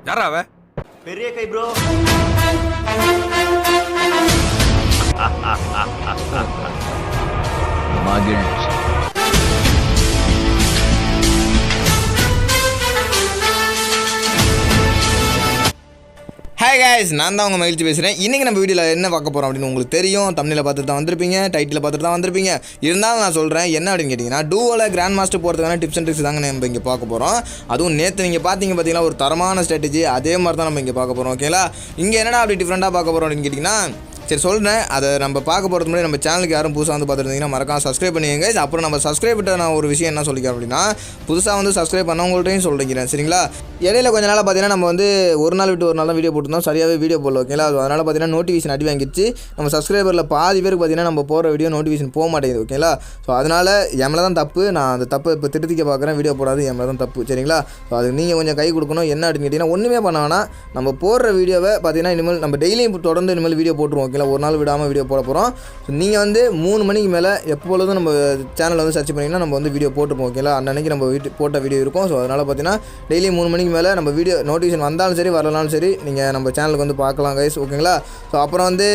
யாரா அவ? பெரிய கை ப்ரோ. மகிழ்ச்சி. ஹாய் கைஸ், நான் தான் உங்கள் மகிழ்ச்சி பேசுகிறேன். இன்றைக்கி நம்ம வீடியோவில் என்ன பார்க்க போகிறோம் அப்படின்னு உங்களுக்கு தெரியும். தம்ப்நெயிலை பார்த்துட்டு தான் வந்திருப்பீங்க, டைட்டில் பார்த்துட்டு தான் வந்திருப்பீங்க. இருந்தாலும் நான் சொல்கிறேன் என்ன அப்படின்னு கேட்டிங்கன்னா, டூவோவில் கிராண்ட் மாஸ்டர் போகிறதுக்கான டிப்ஸ் அண்ட் ட்ரிக்ஸ் தாங்க நம்ம இங்கே பார்க்க போகிறோம். அதுவும் நேற்று நீங்கள் பார்த்தீங்கன்னா ஒரு தரமான ஸ்ட்ராட்டஜி, அதே மாதிரி தான் நம்ம இங்கே பார்க்க போகிறோம். ஓகேங்களா, இங்கே என்னடா அப்படி டிஃப்ரெண்ட்டாக பார்க்க போகிறோம் அப்படின்னு கேட்டிங்கன்னா, சரி சொல்கிறேன். அதை நம்ம பார்க்க போகிறது முன்னாடி நம்ம சேனலுக்கு யாரும் புதுசாக வந்து பார்த்துருந்தீங்கன்னா மறக்காம சப்ஸ்கிரைப் பண்ணிங்க. அப்புறம் நம்ம சப்ஸ்கிரைப் பண்ண நான் ஒரு விஷயம் என்ன சொல்லிக்கிறேன் அப்படின்னா, புதுசாக வந்து சப்ஸ்கிரைப் பண்ணவங்கள்ட்டையும் சொல்லிக்கிறேன். சரிங்களா, இடையில கொஞ்ச நாள் பார்த்தீங்கன்னா நம்ம வந்து ஒரு நாள் விட்டு ஒரு நாள் தான் வீடியோ போட்டுருந்தோம், சரியாகவே வீடியோ போடல. ஓகேங்களா, அதனால் பார்த்தீங்கன்னா நோட்டிஃபிகேஷன் அடி வாங்கிடுச்சு. நம்ம சப்ஸ்கிரைபரில் பாதி பேருக்கு பார்த்தீங்கன்னா நம்ம போகிற வீடியோ நோட்டிஃபிகேஷன் போக மாட்டேங்குது. ஓகேங்களா, ஸோ அதனால் எம்மில் தான் தப்பு. நான் அந்த தப்பை இப்போ திருத்திக்க பார்க்குறேன். வீடியோ போடாது எம்மில் தான் தப்பு. சரிங்களா, ஸோ அதுக்கு நீங்கள் கொஞ்சம் கை கொடுக்கணும். என்ன அப்படின்னு கேட்டிங்கன்னா, ஒன்றுமே பண்ண வேணாம். நம்ம போடுற வீடியோவை பார்த்தீங்கன்னா இனிமேல் நம்ம டெய்லியும் தொடர்ந்து இனிமேல் வீடியோ போட்டுருவோம். ஓகேங்களா, ஒரு நாள் விடாமல் வீடியோ போட போகிறோம். ஸோ நீங்கள் வந்து 3 மணிக்கு மேலே எப்பொழுதும் நம்ம சேனலில் வந்து சர்ச் பண்ணிங்கன்னா நம்ம வந்து வீடியோ போட்டுப்போம். ஓகேங்களா, அன்னைக்கு நம்ம போட்ட வீடியோ இருக்கும். ஸோ அதனால் பார்த்தீங்கன்னா டெய்லி 3 மணிக்கு மேலே நம்ம வீடியோ நோட்டிஃபிகேஷன் வந்தாலும் சரி வரலாலும் சரி நீங்கள் நம்ம சேனலுக்கு வந்து பார்க்கலாம் கைஸ். ஓகேங்களா, ஸோ அப்புறம் வந்து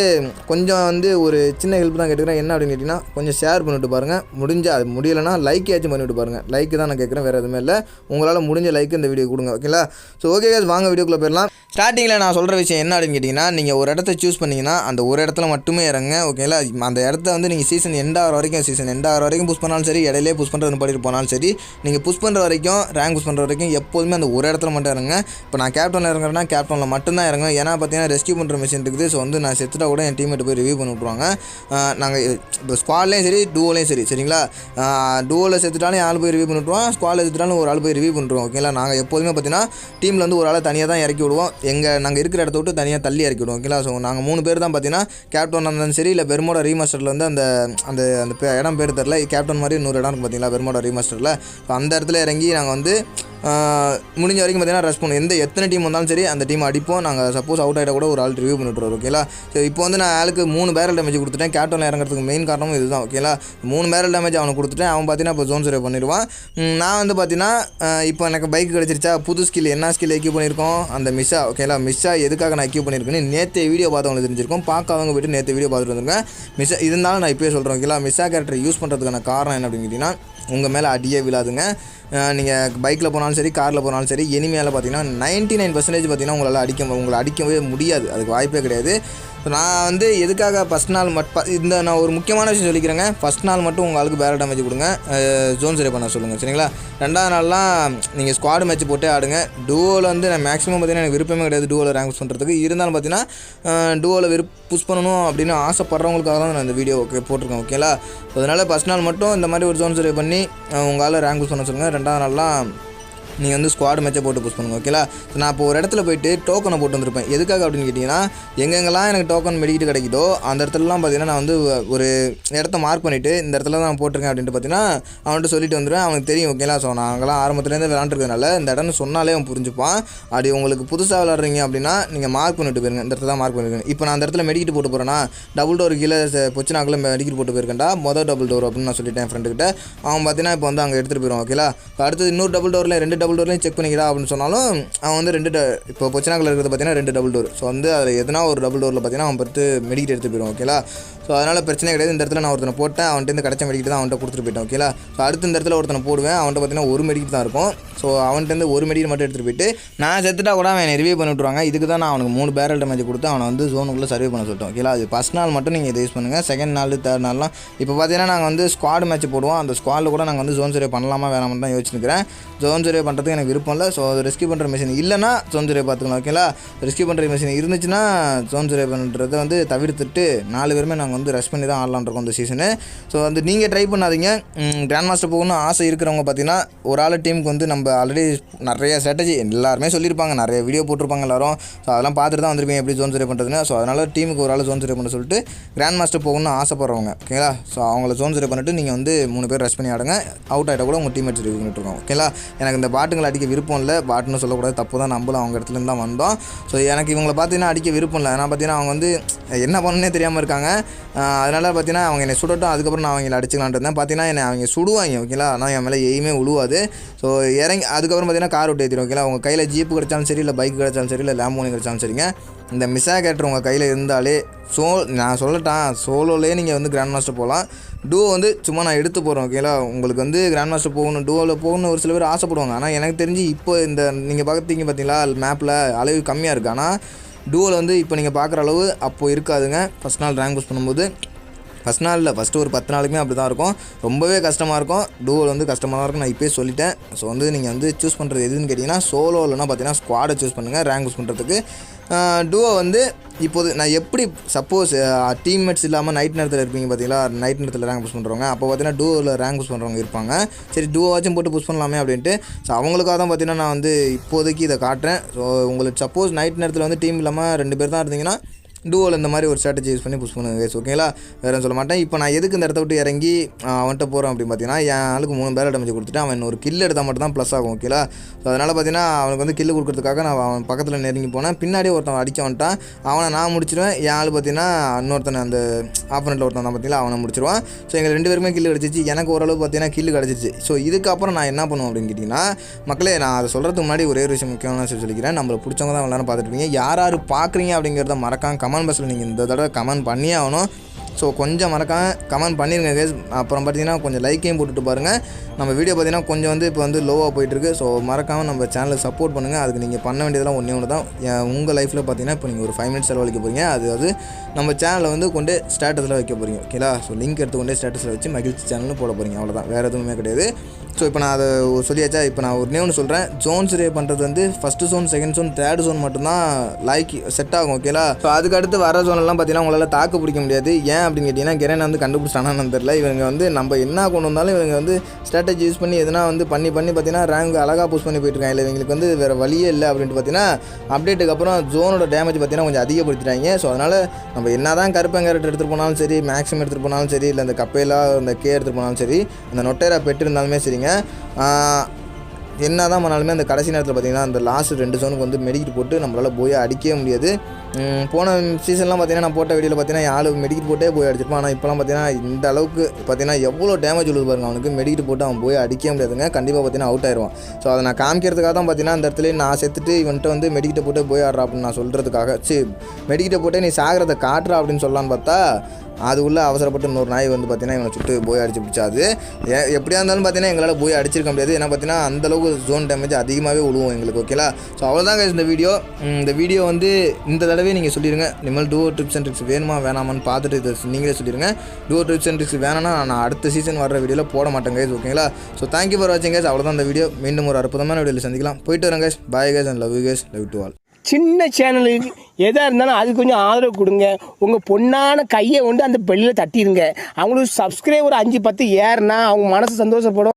கொஞ்சம் வந்து ஒரு சின்ன ஹெல்ப் தான் கேட்டுக்கிறேன். என்ன அப்படின்னு கேட்டிங்கன்னா, கொஞ்சம் ஷேர் பண்ணிவிட்டு பாருங்கள். முடிஞ்சால் அது முடியலைன்னா லைக் ஏச்சும் பண்ணிவிட்டு பாருங்கள். லைக்கு தான் நான் கேட்குறேன், வேறு எதுவுமே இல்லை. உங்களால் முடிஞ்ச லைக்கு இந்த வீடியோ கொடுங்க. ஓகேங்களா, ஸோ ஓகே கைஸ், வாங்க வீடியோக்குள்ளே போயிடலாம். ஸ்டார்டிங்கில் நான் சொல்கிற விஷயம் என்ன அப்படின்னு கேட்டிங்கன்னா, நீங்கள் ஒரு இடத்த சூஸ் பண்ணிங்கன்னா அந்த ஒரு இடத்துல மட்டுமே இறங்க. ஓகேங்களா, அந்த இடத்த வந்து நீங்கள் சீசன் எண்ட் ஆகிற வரைக்கும் புஷ் பண்ணாலும் சரி, இடையிலே புஷ் பண்ணுறது படிட்டு போனாலும் சரி, நீங்கள் புஷ் பண்ணுற வரைக்கும் ரேங்க் புஷ் பண்ணுற வரைக்கும் எப்போதுமே அந்த ஒரு இடத்துல மட்டும் இறங்க. இப்போ நான் கேப்டனில் இறங்குறேன்னா கேப்டனில் மட்டும்தான் இறங்க. ஏன்னா பார்த்தீங்கன்னா ரெஸ்கியூ பண்ணுற மிஷின் இருக்குது. ஸோ வந்து நான் செத்துட்டா கூட என் டீமேட் போய் ரிவ்யூ பண்ணி விட்ருவாங்க. நாங்கள் இப்போ ஸ்குவாட்லேயும் சரி டூவோலையும் சரி, சரிங்களா, டூவோவில் செத்துட்டாலும் ஆள் போய் ரிவ்யூ பண்ணி விட்ருவோம், ஸ்குவாடில் செத்துட்டாலும் ஒரு ஆள் போய் ரிவ்யூ பண்ணுறோம். ஓகேங்களா, நாங்கள் எப்போதுமே பார்த்தீங்கன்னா டீமில் வந்து ஒரு ஆளை தனியாக தான் இறக்கி விடுவோம். நாங்கள் இருக்கிற இடத்த விட்டு தனியாக தள்ளி இறக்கி விடுவோம். ஓகேங்களா, ஸோ நாங்கள் 3 பேர் தான் பார்த்தீங்கன்னா கேப்டன் இருந்தாலும் சரி, இல்லை வெர்மோட ரீமாஸ்டரில் வந்து அந்த அந்த அந்த இடம் பேர் தெரில, கேப்டன் மாதிரி இன்னொரு இடம் இருக்குது பார்த்தீங்களா வெர்மோட ரீமாஸ்டரில். ஸோ அந்த இடத்துல இறங்கி நாங்கள் வந்து முடிஞ்ச வரைக்கும் பார்த்தீங்கன்னா ரஷ் பண்ணுவோம். எத்தனை டீம் வந்தாலும் சரி அந்த டீம் அடிப்போம். நாங்கள் சப்போஸ் அவுட் ஆகிட்ட கூட ஒரு ஆள் ரிவ்யூ பண்ணிவிட்ருவோம். ஓகேங்களா, ஸோ இப்போ வந்து நான் ஆளுக்கு 3 பேரல் டேமேஜ் கொடுத்துட்டேன். கேப்டனில் இறங்குறதுக்கு மெயின் காரணமும் இதுதான். ஓகேங்களா, 3 பேரல் டேமேஜ் அவனுக்கு கொடுத்துட்டேன். அவன் பார்த்தீங்கன்னா இப்போ ஜோன் சர்வே பண்ணிடுவான். நான் வந்து பார்த்தீங்கன்னா இப்போ எனக்கு பைக் கிடச்சிருச்சா, புது ஸ்கில் என்ன ஸ்கில் எக்யூப் பண்ணியிருக்கோம், அந்த மிஸ்ஸா. ஓகேங்களா, மிஸ்ஸா எதுக்காக நான் எக்யூப் பண்ணியிருக்கேன்னு நேற்று வீடியோ பார்த்தவங்களுக்கு தெரிஞ்சிருக்கும். பார்க்காதவங்க போய்ட்டு நேற்று வீடியோ பார்த்துட்டு வந்துருக்கேன். மிஸ்ஸா இருந்தாலும் நான் இப்போயே சொல்கிறேன். ஓகேங்களா, மிஸ்ஸா கேரக்டர் யூஸ் பண்ணுறதுக்கான காரணம் என்ன அப்படின்னு கேட்டிங்கன்னா, உங்கள் மேலே அடியே விழாதுங்க. நீங்கள் பைக்கில் போனாலும் சரி, காரில் போனாலும் சரி, எனிமையால் பார்த்தீங்கன்னா 99% பார்த்தீங்கன்னா உங்களை அடிக்கவே முடியாது. அதுக்கு வாய்ப்பே கிடையாது. ஸோ நான் வந்து எதுக்காக ஃபஸ்ட் நாள் இந்த நான் ஒரு முக்கியமான விஷயம் சொல்லிக்கிறேங்க. ஃபஸ்ட் நாள் மட்டும் உங்கள் ஆளுக்கு பேரல் டேமேஜ் கொடுங்க, ஜோன் சரி பண்ண சொல்லுங்கள். சரிங்களா, 2வது நாள்லாம் நீங்கள் ஸ்குவாடு மேட்ச் போட்டே ஆடுங்க. டூவோவில் வந்து நான் மேக்ஸிமம் பார்த்தீங்கன்னா எனக்கு விருப்பமே கிடையாது டூவோவில் ரேங்க் புஷ் பண்ணுறதுக்கு. இருந்தாலும் பார்த்தீங்கன்னா டூவோவில் புஷ் பண்ணணும் அப்படின்னு ஆசைப்படுறவங்களுக்காக தான் நான் இந்த வீடியோ போட்டிருக்கேன். ஓகேங்களா, அதனால் ஃபஸ்ட் நாள் மட்டும் இந்த மாதிரி ஒரு ஜோன் சரி பண்ணி உங்கள் ஆள் ரேங்க் புஷ் பண்ண சொல்லுங்கள். 2வது நாள்லாம் நீங்கள் வந்து ஸ்குவாட் மேட்சை போட்டு புஷ் பண்ணுங்கள். ஓகேங்களா, ஸோ நான் இப்போ ஒரு இடத்துல போய்ட்டு டோக்கனை போட்டு வந்திருப்பேன். எதுக்காக அப்படின்னு கேட்டிங்கன்னா, எங்கெங்கெல்லாம் எனக்கு டோக்கன் மெடிக்கிட்டு கிடைக்குதோ அந்த இடத்துலலாம் பார்த்தீங்கன்னா நான் வந்து ஒரு இடத்த மார்க் பண்ணிவிட்டு இந்த இடத்துல தான் நான் போட்டிருக்கேன் அப்படின்ட்டு பார்த்தீங்கன்னா அவன்கிட்ட சொல்லிட்டு வந்துடுவேன். அவனுக்கு தெரியும். ஓகேங்களா, ஸோ நாங்களாம் ஆரம்பத்துலேருந்து விளாண்டுருக்கனால இந்த இடம்னு சொன்னாலே அவன் புரிஞ்சுப்பான். அப்படி உங்களுக்கு புதுசாக விளாட்றீங்க அப்படின்னா நீங்கள் மார்க் பண்ணிட்டு போயிருங்க. இந்த இடத்துல தான் மார்க் பண்ணிருக்கேன். இப்போ நான் அந்த இடத்துல மெடிக்கிட்டு போட்டு போகிறேன்னா, டபுள் டோர் கீழே பொச்சினாக்குள்ள மெடிக்கிட்டு போட்டு போயிருக்கேன்டா, மொதல் டபுள் டோர் அப்படின்னு நான் சொல்லிட்டேன் ஃப்ரெண்டுக்கிட்ட. அவன் பார்த்தீங்கன்னா இப்போ வந்து அங்கே எடுத்துகிட்டு போயிடுவான். ஓகேங்களா, அடுத்தது இன்னொரு டபுள் டோரில் 2 டபுள் டோர்லையும் செக் பண்ணிக்கிறா அப்படின்னு சொன்னாலும் அவன் வந்து இப்போ பொச்சினாக்கில் இருக்கிறது பார்த்தீங்கன்னா 2 டபுள் டோர். ஸோ வந்து அதில் எதனா ஒரு டபுள் டோரில் பார்த்தீங்கன்னா அவன் பார்த்து மெடிக்கிட்டு எடுத்து போயிடும். ஓகேங்களா, ஸோ அதனால் பிரச்சனை கிடையாது. இந்த இடத்துல நான் ஒருத்தனை போட்டேன், அவன்கிட்ட கிடச்ச மெடிக்கிட்டு தான் அவன்கிட்ட கொடுத்துட்டு போயிட்டேன். ஓகேங்களா, ஸோ அடுத்து இந்த இடத்துல ஒருத்தனை போடுவேன், அவன்கிட்ட பார்த்தீங்கன்னா ஒரு மெடிக்கிட்டு தான் இருக்கும். ஸோ அவன்கிட்ட ஒரு மெடிக்கிட்டு மட்டும் எடுத்துகிட்டு போயிட்டு நான் செத்துட்டா கூட அவன் ரிவ்யூ பண்ணி விட்ருவாங்க. இதுக்கு தான் நான் அவனுக்கு 3 பேரல் டேமேஜ் கொடுத்து அவனை வந்து ஜோனுக்குள்ளே சர்வே பண்ண சொல்லிட்டோம். ஓகேங்களா, அது ஃபஸ்ட் நாள் மட்டும் நீங்கள் இதை யூஸ் பண்ணுங்கள். செகண்ட் நாள் தேர்ட் நாள்லாம் இப்போ பார்த்தீங்கன்னா நாங்கள் வந்து ஸ்குவாட் மேட்ச் போடுவோம். அந்த ஸ்குவாடில் கூட நாங்கள் வந்து ஜோன் சர்வே பண்ணலாமா வேணாமல் தான் யோசிச்சுக்கிறேன். ஜோன் சர்வே பண்ணுறதுக்கு எனக்கு விருப்பம் இல்லை. ஸோ அது ரெஸ்கியூ பண்ணுற மிஷின் இல்லைனா ஜோன் சர்வே பார்த்துக்கலாம். ஓகேங்களா, ரெஸ்கியூ பண்ணுற மிஷின் இருந்துச்சுன்னா ஜோன் சர்வே பண்ணுறதை வந்து தவிர்த்துட்டு 4 பேருமே நாங்கள் வந்து ரஷ் பண்ணி தான் ஆடலான் இருக்கோம் இந்த சீசனு. ஸோ வந்து நீங்கள் ட்ரை பண்ணாதீங்க. கிராண்ட் மாஸ்டர் போகணும்னு ஆசை இருக்கிறவங்க பார்த்தீங்கன்னா ஒரு ஆள் டீமுக்கு வந்து நம்ம ஆல்ரெடி நிறைய ஸ்ட்ராட்டஜி எல்லாருமே சொல்லியிருப்பாங்க, நிறைய வீடியோ போட்டிருப்பாங்க எல்லாரும். ஸோ அதெல்லாம் பார்த்துட்டு தான் வந்திருப்பீங்க எப்படி ஜோன் சர்வே பண்ணுறதுன்னு. ஸோ அதனால் டீமுக்கு ஒரு ஆள் ஜோன் சர்வே பண்ண சொல்லிட்டு கிராண்ட் மாஸ்டர் போகணும்னு ஆசைப்படுறவங்க. ஓகேங்களா, ஸோ அவங்கள ஜோன் சர்வே பண்ணிட்டு நீங்கள் வந்து 3 பேர் ரஷ் பண்ணி ஆடுங்க. அவுட் ஆகிட்ட கூட உங்கள் டீம்மேட்ஸ் ரிவ்யூ பண்ணிட்டுருக்கோம். ஓகேங்களா, எனக்கு இந்த பாட்டுங்களை அடிக்க விருப்பம் இல்லை. பாட்டுன்னு சொல்லக்கூடாது, தப்பு தான், நம்மளும் அவங்க இடத்துலேருந்து தான் வந்தோம். ஸோ எனக்கு இவங்களை பார்த்தீங்கன்னா அடிக்க விருப்பம் இல்லை. ஏன்னா பார்த்தீங்கன்னா அவங்க வந்து என்ன பண்ணணுன்னே தெரியாமல் இருக்காங்க. அதனால் பார்த்தீங்கன்னா அவங்க என்னை சுடட்டும், அதுக்கப்புறம் நான் அவங்களை அடிச்சுக்கலான்ட்டு இருந்தேன். பார்த்தீங்கன்னா என்னை அவங்க சுடுவாங்க ஓகேங்களா. ஆனால் என் மேலே எய்மே விழுவாது. ஸோ இறங்கி அதுக்கப்புறம் பார்த்தீங்கன்னா கார் விட்டு ஏற்றிடும் ஓகேங்களா. உங்கள் கையில் ஜீப்பு கிடச்சாலும் சரி, இல்லை பைக் கிடச்சாலும் சரி, இல்லை லேம்போனி கிடச்சாலும் சரிங்க, இந்த மிஸ்ஸா கேரக்டர் உங்கள் கையில் இருந்தாலே நான் சொல்லட்டான், சோலோலேயே நீங்கள் வந்து கிராண்ட் மாஸ்டர் போகலாம். டூ வந்து சும்மா நான் எடுத்து போகிறேன் ஓகேங்களா. உங்களுக்கு வந்து கிராண்ட் மாஸ்டர் போகணும், டூவில் போகணும்னு ஒரு சில பேர் ஆசைப்படுவாங்க. ஆனால் எனக்கு தெரிஞ்சு இப்போ இந்த நீங்கள் பார்த்தீங்க பார்த்தீங்களா மேப்பில் அளவு கம்மியாக இருக்குது. ஆனால் டூவில் வந்து இப்போ நீங்கள் பார்க்குற அளவு அப்போது இருக்காதுங்க. ஃபஸ்ட் நாள் ரேங்க் புஷ் பண்ணும்போது, ஃபஸ்ட் நாள் இல்லை, ஃபஸ்ட்டு ஒரு 10 நாளுக்குமே அப்படி தான் இருக்கும். ரொம்பவே கஷ்டமாக இருக்கும். டூவில் வந்து கஷ்டமாக தான் இருக்கும், நான் இப்போயே சொல்லிட்டேன். ஸோ வந்து நீங்கள் வந்து சூஸ் பண்ணுறது எதுன்னு கேட்டிங்கன்னா சோலோ இல்லைனா பார்த்தீங்கன்னா ஸ்குவாடை சூஸ் பண்ணுங்கள் ரேங்க் புஷ் பண்ணுறதுக்கு. டூவை வந்து இப்போது நான் எப்படி சப்போஸ் டீம்மேட்ஸ் இல்லாமல் நைட் நேரத்தில் இருப்பீங்க பார்த்தீங்களா, நைட் நேரத்தில் ரேங்க் புஷ் பண்ணுறவங்க, அப்போ பார்த்தீங்கன்னா டூவில் ரேங்க் புஷ் பண்ணுறவங்க இருப்பாங்க. சரி டூவாச்சும் போட்டு புஷ் பண்ணலாமே அப்படின்ட்டு. ஸோ அவங்களுக்காக தான் பார்த்தீங்கன்னா நான் வந்து இப்போதைக்கு இதை காட்டுறேன். ஸோ உங்களுக்கு சப்போஸ் நைட் நேரத்தில் வந்து டீம் இல்லாமல் 2 பேர் தான் இருந்தீங்கன்னா டூவில் இந்த மாதிரி ஒரு ஸ்ட்ராட்டஜி யூஸ் பண்ணி புஷ் பண்ணுங்க கைஸ் ஓகேங்களா. வேறு சொல்ல மாட்டேன். இப்போ நான் எதுக்கு இந்த இடத்த விட்டு இறங்கி அவன்கிட்ட போகிறேன் அப்படின்னு பார்த்தீங்கன்னா, என் ஆளுக்கு 3 பேரை டேமேஜ் கொடுத்துட்டு அவன் ஒரு கில் எடுத்தால் மட்டும் தான் ப்ளஸ் ஆகும் ஓகேங்களா. ஸோ அதனால் பார்த்தீங்கன்னா அவனுக்கு வந்து கில்லு கொடுக்குறதுக்காக நான் அவன் பக்கத்தில் நெருங்கி போனேன். பின்னாடியே ஒருத்தன் அடிக்க வந்துட்டான், அவனை நான் முடிச்சிடுவேன். என் ஆள் பார்த்தீங்கன்னா இன்னொருத்தனை அந்த ஆப்போனண்ட்டில் ஒருத்தன் தான் பார்த்தீங்களா அவனை முடிச்சிடுவான். ஸோ எங்கள் 2 பேருமே கில்லு கிடச்சிச்சு. எனக்கு ஓரளவு பார்த்தீங்கன்னா கில்லு கிடச்சிச்சு. ஸோ இதுக்கப்புறம் நான் என்ன பண்ணுவேன் அப்படின்னு கேட்டிங்கன்னா, மக்களே நான் அதை சொல்கிறதுக்கு முன்னாடி ஒரே ஒரு விஷயம் முக்கியமான சொல்லிக்கிறேன். நம்மளை பிடிச்சவங்க தான் எல்லாரும் பார்த்துட்டு இருக்கீங்க. யார் யார் பார்க்குறீங்க அப்படிங்கிறத மறக்காம கமெண்ட் பாக்ஸில் நீங்கள் இந்த தடவை கமெண்ட் பண்ணியே ஆகணும். ஸோ கொஞ்சம் மறக்காம கமெண்ட் பண்ணிடுங்க கைஸ். அப்புறம் பார்த்தீங்கன்னா கொஞ்சம் லைக்கையும் போட்டுட்டு பாருங்கள். நம்ம வீடியோ பார்த்தீங்கன்னா கொஞ்சம் வந்து இப்போ வந்து லோவாக போயிட்டுருக்கு. ஸோ மறக்காமல் நம்ம சேனலுக்கு சப்போர்ட் பண்ணுங்கள். அதுக்கு நீங்கள் பண்ண வேண்டியதெல்லாம் ஒன்று தான். உங்கள் லைஃப்பில் பார்த்தீங்கன்னா இப்போ நீங்கள் ஒரு 5 மினிட்ஸ் செலவழிக்க போகிறீங்க. அது நம்ம சேனலை வந்து கொண்டு ஸ்டேட்டஸில் வைக்க போகிறீங்க ஓகேங்களா. ஸோ லிங்க் எடுத்து கொண்டே ஸ்டேட்டஸில் வச்சு மகிழ்ச்சி சேனல்னு போட போகிறீங்க, அவ்வளோதான், வேறு எதுவுமே கிடையாது. ஸோ இப்போ நான் அதை சொல்லியாச்சா. இப்போ நான் ஒன்று சொல்கிறேன். ஜோன்ஸ் ரே பண்ணுறது வந்து first zone, second zone, third zone மட்டும்தான் செட் ஆகும் ஓகேங்களா. ஸோ அதுக்கடுத்து வர ஜோனெல்லாம் பார்த்தீங்கன்னா உங்களால் தாக்கு பிடிக்க முடியாது. ஏன் அப்படின்னு கேட்டிங்கன்னா கெரேன் வந்து கண்டுபிடிச்சானான்னு தெரியல. இவங்க வந்து நம்ம என்ன கொண்டு வந்தாலும் இவங்க வந்து ஸ்ட்ராட்டஜி யூஸ் பண்ணி எதனா வந்து பண்ணி பார்த்தீங்கன்னா ரேங்க் அழகாக புஷ் பண்ணி போயிட்டுருக்காங்க. இல்லை இவங்களுக்கு வந்து வேறு வழியே இல்லை அப்படின்ட்டு பார்த்தீங்கன்னா அப்டேட்டுக்கு அப்புறம் ஜோனோட டேமேஜ் பார்த்தீங்கன்னா கொஞ்சம் அதிகப்படுத்திட்டாங்க. ஸோ அதனால் நம்ம என்ன தான் கருப்பன் கேரக்டர் எடுத்துகிட்டு போனாலும் சரி, மேக்ஸிமம் எடுத்துகிட்டு போனாலும் சரி, இல்லை இந்த கப்பையிலா இந்த கே எடுத்துகிட்டு போனாலும் சரி, அந்த நொட்டேரா பெட்டு இருந்தாலுமே சரிங்க, என்ன தான் பண்ணாலுமே அந்த கடைசி நேரத்தில் பார்த்தீங்கன்னா அந்த லாஸ்ட் 2 ஜோனுக்கு வந்து மெடிக்கிட் போட்டு நம்மளால் போய் அடிக்கவே முடியாது. போன சீசன்லாம் பார்த்தீங்கன்னா நான் போட்ட வீடியோவில் பார்த்தீங்கன்னா ஆள் மெடிக்கிட் போட்டே போய் அடிச்சிருப்பான். ஆனால் இப்போலாம் பார்த்தீங்கன்னா இந்த அளவுக்கு பார்த்தீங்கன்னா எவ்வளோ டேமேஜ் உள்ளது பாருங்க. அவனுக்கு மெடிக்கிட் போட்டு அவன் போய் அடிக்கவே முடியாதுங்க, கண்டிப்பாக பார்த்தீங்கன்னா அவுட் ஆயிடுவான். ஸோ அதை நான் காமிக்கிறதுக்காக தான் பார்த்தீங்கன்னா அந்த இடத்துல நான் செத்துட்டு இவன்ட்டு வந்து மெடிக்கிட்ட போட்டு போய் ஆடுறா அப்படின்னு நான் சொல்கிறதுக்காக, சரி மெடிக்கிட்ட போட்டு நீ சாகிறத காட்டுறா அப்படின்னு சொல்லலான்னு பார்த்தா அது உள்ள அவசரப்பட்டு இன்னொரு நாய் வந்து பார்த்தீங்கன்னா இவனை சுட்டு போய் அடிச்சு பிடிச்சாது. எப்படியா இருந்தாலும் பார்த்தீங்கன்னா எங்களால் போய் அடிச்சிருக்க முடியாது. ஏன்னா பார்த்தீங்கன்னா அந்தளவுக்கு ஜோன் டேமேஜ் அதிகமாகவே விழுவோம் எங்களுக்கு ஓகேலா. ஸோ அவ்வளோதாங்க இந்த வீடியோ வந்து இந்த தடவை நீங்கள் சொல்லிடுங்க, இனிமேல் டூவோ டிப்ஸ் அண்ட் ட்ரிக்ஸ் வேணுமா வேணாமான்னு பார்த்துட்டு இதை நீங்களே சொல்லிடுங்க. டூவோ டிப்ஸ் அண்ட் ட்ரிக்ஸ் வேணாம்னா நான் அடுத்த சீசன் வர வீடியோவில் போட மாட்டேன் கைஸ் ஓகேங்களா. ஸோ தேங்க்யூ ஃபார் வாட்சிங் கைஸ். அவ்வளோதான் இந்த வீடியோ. மீண்டும் ஒரு அற்புதமான வீடியோவில் சந்திக்கலாம். போயிட்டு வரேன் guys. Bye guys and love you guys. Love to all. சின்ன சேனலுக்கு எதாக இருந்தாலும் அது கொஞ்சம் ஆதரவு கொடுங்க. உங்கள் பொண்ணான கையை கொண்டு அந்த பெல்லில் தட்டிடுங்க. அவங்களுக்கு சப்ஸ்கிரைபர் 5-10 ஏறுனா அவங்க மனசு சந்தோஷப்படும்.